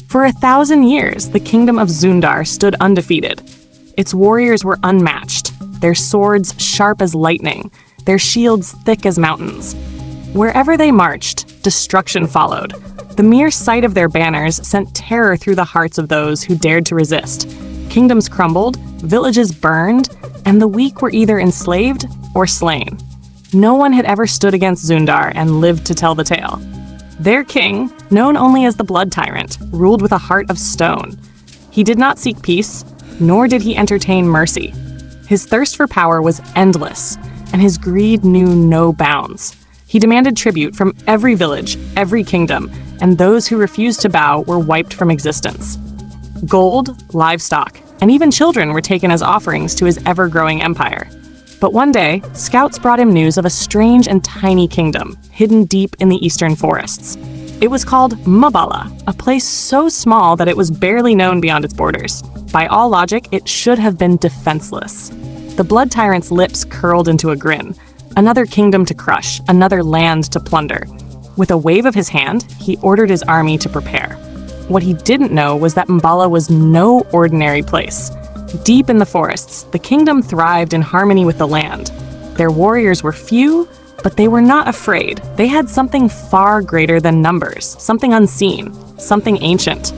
For 1,000 years, the Kingdom of Zundar stood undefeated. Its warriors were unmatched, their swords sharp as lightning, their shields thick as mountains. Wherever they marched, destruction followed. The mere sight of their banners sent terror through the hearts of those who dared to resist. Kingdoms crumbled, villages burned, and the weak were either enslaved or slain. No one had ever stood against Zundar and lived to tell the tale. Their king, known only as the Blood Tyrant, ruled with a heart of stone. He did not seek peace, nor did he entertain mercy. His thirst for power was endless, and his greed knew no bounds. He demanded tribute from every village, every kingdom, and those who refused to bow were wiped from existence. Gold, livestock, and even children were taken as offerings to his ever-growing empire. But one day, scouts brought him news of a strange and tiny kingdom, hidden deep in the eastern forests. It was called Mbala, a place so small that it was barely known beyond its borders. By all logic, it should have been defenseless. The Blood Tyrant's lips curled into a grin. Another kingdom to crush, another land to plunder. With a wave of his hand, he ordered his army to prepare. What he didn't know was that Mbala was no ordinary place. Deep in the forests, the kingdom thrived in harmony with the land. Their warriors were few, but they were not afraid. They had something far greater than numbers, something unseen, something ancient.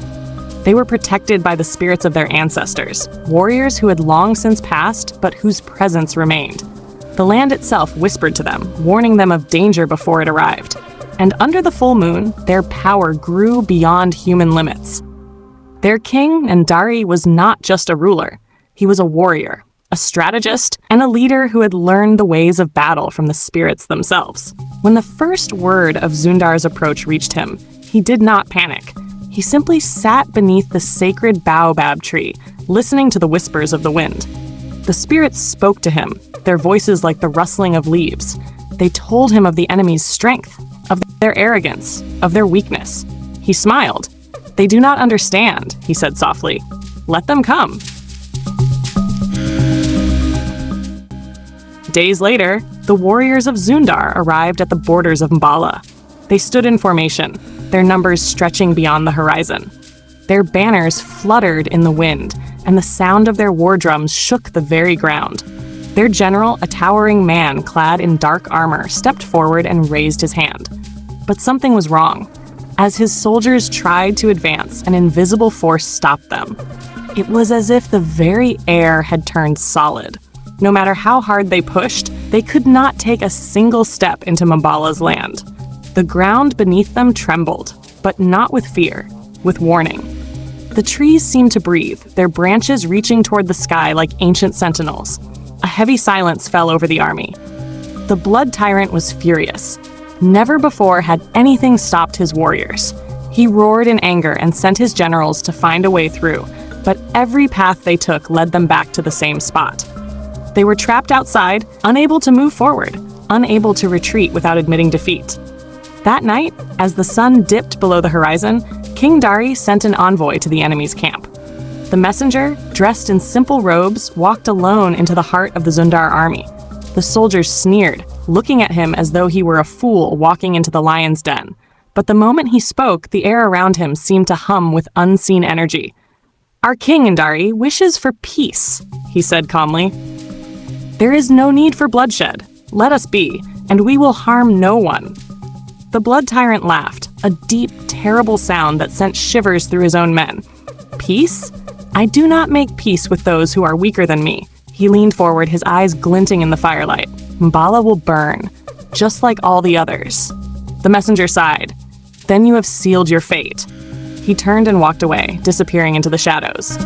They were protected by the spirits of their ancestors, warriors who had long since passed, but whose presence remained. The land itself whispered to them, warning them of danger before it arrived. And under the full moon, their power grew beyond human limits. Their king, Ndari, was not just a ruler. He was a warrior, a strategist, and a leader who had learned the ways of battle from the spirits themselves. When the first word of Zundar's approach reached him, he did not panic. He simply sat beneath the sacred baobab tree, listening to the whispers of the wind. The spirits spoke to him, their voices like the rustling of leaves. They told him of the enemy's strength, of their arrogance, of their weakness. He smiled. "They do not understand," he said softly. "Let them come." Days later, the warriors of Zundar arrived at the borders of Mbala. They stood in formation, their numbers stretching beyond the horizon. Their banners fluttered in the wind, and the sound of their war drums shook the very ground. Their general, a towering man clad in dark armor, stepped forward and raised his hand. But something was wrong. As his soldiers tried to advance, an invisible force stopped them. It was as if the very air had turned solid. No matter how hard they pushed, they could not take a single step into Mbala's land. The ground beneath them trembled, but not with fear, with warning. The trees seemed to breathe, their branches reaching toward the sky like ancient sentinels. A heavy silence fell over the army. The Blood Tyrant was furious. Never before had anything stopped his warriors. He roared in anger and sent his generals to find a way through, but every path they took led them back to the same spot. They were trapped outside, unable to move forward, unable to retreat without admitting defeat. That night, as the sun dipped below the horizon, King Dari sent an envoy to the enemy's camp. The messenger, dressed in simple robes, walked alone into the heart of the Zundar army. The soldiers sneered, looking at him as though he were a fool walking into the lion's den. But the moment he spoke, the air around him seemed to hum with unseen energy. "Our king, Ndari, wishes for peace," he said calmly. "There is no need for bloodshed. Let us be, and we will harm no one." The Blood Tyrant laughed, a deep, terrible sound that sent shivers through his own men. "Peace? I do not make peace with those who are weaker than me." He leaned forward, his eyes glinting in the firelight. "Mbala will burn, just like all the others." The messenger sighed. "Then you have sealed your fate." He turned and walked away, disappearing into the shadows.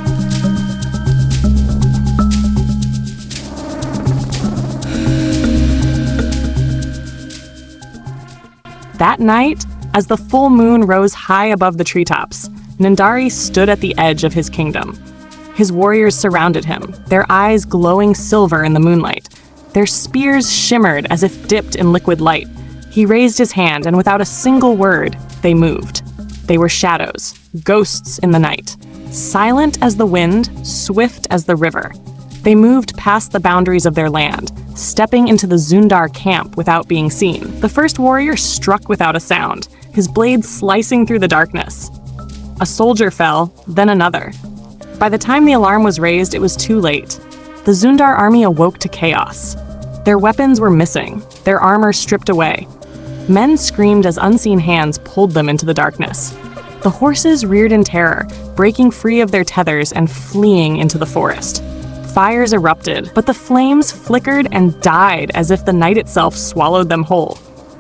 That night, as the full moon rose high above the treetops, Ndari stood at the edge of his kingdom. His warriors surrounded him, their eyes glowing silver in the moonlight. Their spears shimmered as if dipped in liquid light. He raised his hand, and without a single word, they moved. They were shadows, ghosts in the night, silent as the wind, swift as the river. They moved past the boundaries of their land, stepping into the Zundar camp without being seen. The first warrior struck without a sound, his blade slicing through the darkness. A soldier fell, then another. By the time the alarm was raised, it was too late. The Zundar army awoke to chaos. Their weapons were missing, their armor stripped away. Men screamed as unseen hands pulled them into the darkness. The horses reared in terror, breaking free of their tethers and fleeing into the forest. Fires erupted, but the flames flickered and died as if the night itself swallowed them whole.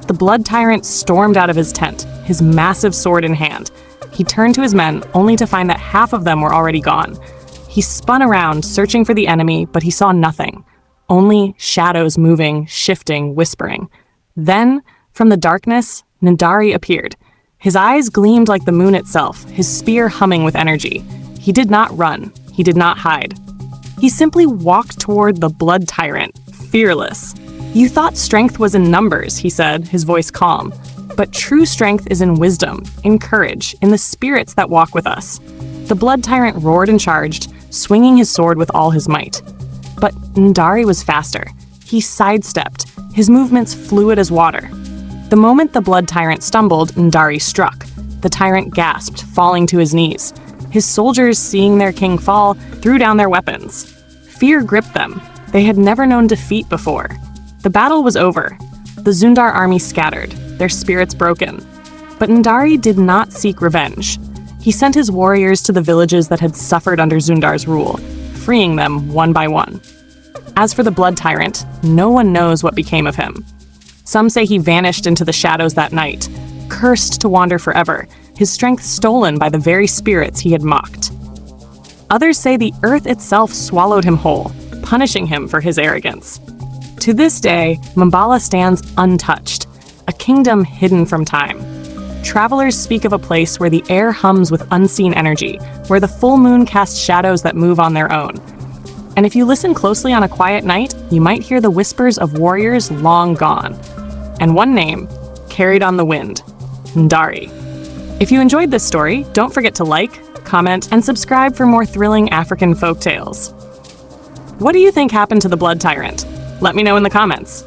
The Blood Tyrant stormed out of his tent, his massive sword in hand. He turned to his men, only to find that half of them were already gone. He spun around, searching for the enemy, but he saw nothing. Only shadows moving, shifting, whispering. Then, from the darkness, Ndari appeared. His eyes gleamed like the moon itself, his spear humming with energy. He did not run. He did not hide. He simply walked toward the Blood Tyrant, fearless. "You thought strength was in numbers," he said, his voice calm. "But true strength is in wisdom, in courage, in the spirits that walk with us." The Blood Tyrant roared and charged, swinging his sword with all his might. But Ndari was faster. He sidestepped, his movements fluid as water. The moment the Blood Tyrant stumbled, Ndari struck. The tyrant gasped, falling to his knees. His soldiers, seeing their king fall, threw down their weapons. Fear gripped them. They had never known defeat before. The battle was over. The Zundar army scattered, their spirits broken. But Ndari did not seek revenge. He sent his warriors to the villages that had suffered under Zundar's rule, freeing them one by one. As for the Blood Tyrant, no one knows what became of him. Some say he vanished into the shadows that night, cursed to wander forever, his strength stolen by the very spirits he had mocked. Others say the earth itself swallowed him whole, punishing him for his arrogance. To this day, Mambala stands untouched, a kingdom hidden from time. Travelers speak of a place where the air hums with unseen energy, where the full moon casts shadows that move on their own. And if you listen closely on a quiet night, you might hear the whispers of warriors long gone. And one name, carried on the wind, Ndari. If you enjoyed this story, don't forget to like, comment, and subscribe for more thrilling African folk tales. What do you think happened to the Blood Tyrant? Let me know in the comments.